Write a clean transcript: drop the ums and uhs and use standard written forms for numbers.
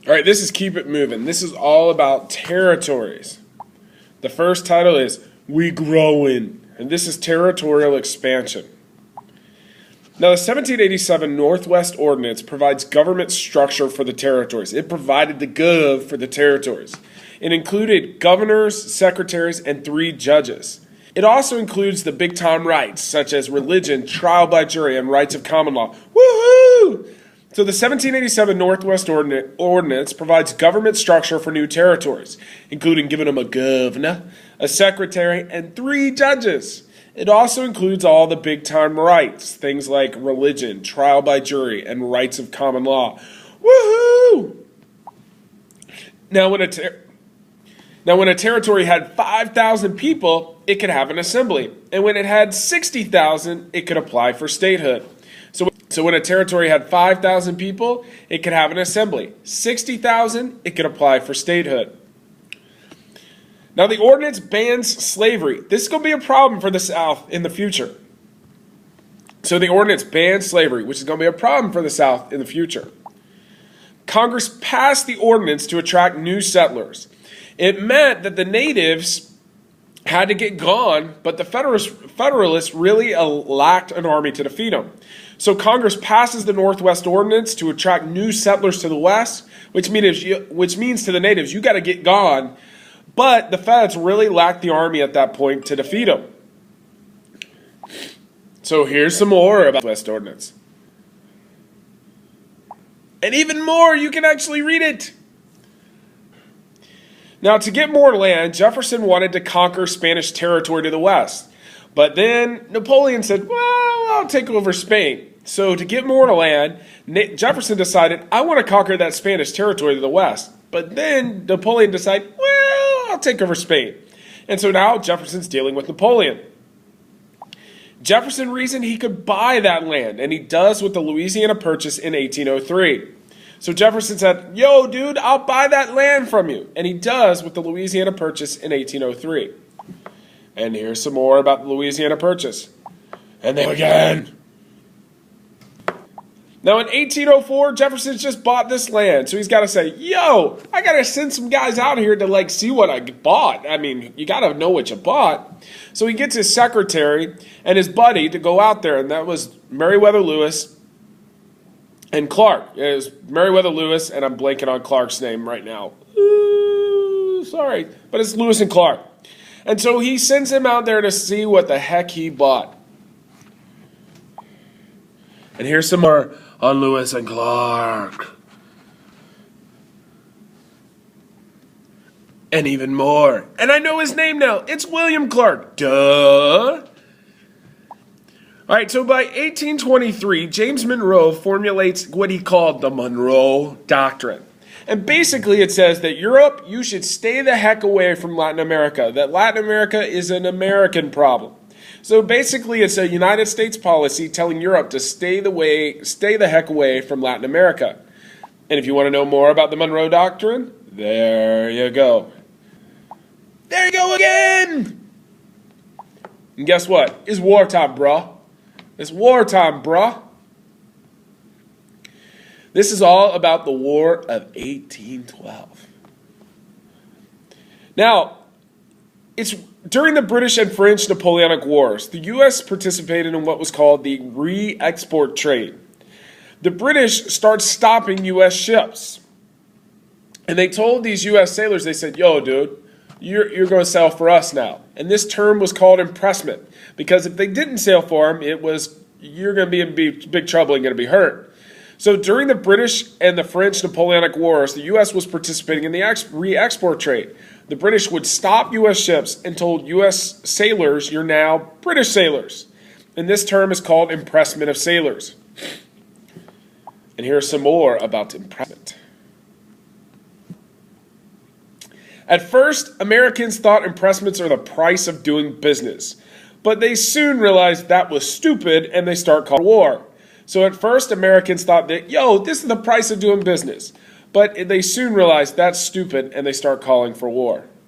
All right, this is Keep It Moving. This is all about territories. The first title is We Growin', and this is territorial expansion. Now, the 1787 Northwest Ordinance provides government structure for the territories. It provided the gov for the territories. It included governors, secretaries, and 3 judges. It also includes the big-time rights, such as religion, trial by jury, and rights of common law. Woohoo! So the 1787 Northwest Ordinance provides government structure for new territories, including giving them a governor, a secretary, and 3 judges. It also includes all the big-time rights, things like religion, trial by jury, and rights of common law. Woohoo! Now, when a territory had 5,000 people, it could have an assembly. And when it had 60,000, it could apply for statehood. So when a territory had 5,000 people, it could have an assembly. 60,000, it could apply for statehood. Now, the ordinance bans slavery. This is going to be a problem for the South in the future. So the ordinance bans slavery, which is going to be a problem for the South in the future. Congress passed the ordinance to attract new settlers. It meant that the natives had to get gone, but the Federalists really lacked an army to defeat them. So Congress passes the Northwest Ordinance to attract new settlers to the West, which means to the natives, you got to get gone. But the Feds really lacked the army at that point to defeat them. So here's some more about the West Ordinance. And even more, you can actually read it. Now, to get more land, Jefferson wanted to conquer Spanish territory to the west. But then Napoleon said, well, I'll take over Spain. So to get more land, Jefferson decided, I want to conquer that Spanish territory to the west. But then Napoleon decided, well, I'll take over Spain. And so now Jefferson's dealing with Napoleon. Jefferson reasoned he could buy that land, and he does with the Louisiana Purchase in 1803. So Jefferson said, yo, dude, I'll buy that land from you. And he does with the Louisiana Purchase in 1803. And here's some more about the Louisiana Purchase. And then again. Now in 1804, Jefferson's just bought this land. So he's got to say, yo, I got to send some guys out here to see what I bought. I mean, you got to know what you bought. So he gets his secretary and his buddy to go out there. And that was Meriwether Lewis and Clark. It was Meriwether Lewis, and I'm blanking on Clark's name right now. Ooh, sorry. But it's Lewis and Clark. And so he sends him out there to see what the heck he bought. And here's some more on Lewis and Clark. And even more. And I know his name now. It's William Clark. Duh. All right, so by 1823, James Monroe formulates what he called the Monroe Doctrine. And basically it says that Europe, you should stay the heck away from Latin America, that Latin America is an American problem. So basically it's a United States policy telling Europe to stay the heck away from Latin America. And if you want to know more about the Monroe Doctrine, there you go. There you go again! And guess what? It's wartime, bruh. It's wartime, bruh. This is all about the War of 1812. Now, it's during the British and French Napoleonic Wars, the U.S. participated in what was called the re-export trade. The British start stopping U.S. ships. And they told these U.S. sailors, they said, yo, dude, you're going to sail for us now. And this term was called impressment. Because if they didn't sail for them, it was, you're going to be in big trouble and going to be hurt. So during the British and the French Napoleonic Wars, the U.S. was participating in the re-export trade. The British would stop U.S. ships and told U.S. sailors, you're now British sailors. And this term is called impressment of sailors. And here's some more about impressment. At first, Americans thought impressments are the price of doing business. But they soon realized that was stupid and they start calling war. So at first, Americans thought that, yo, this is the price of doing business. But they soon realized that's stupid and they start calling for war.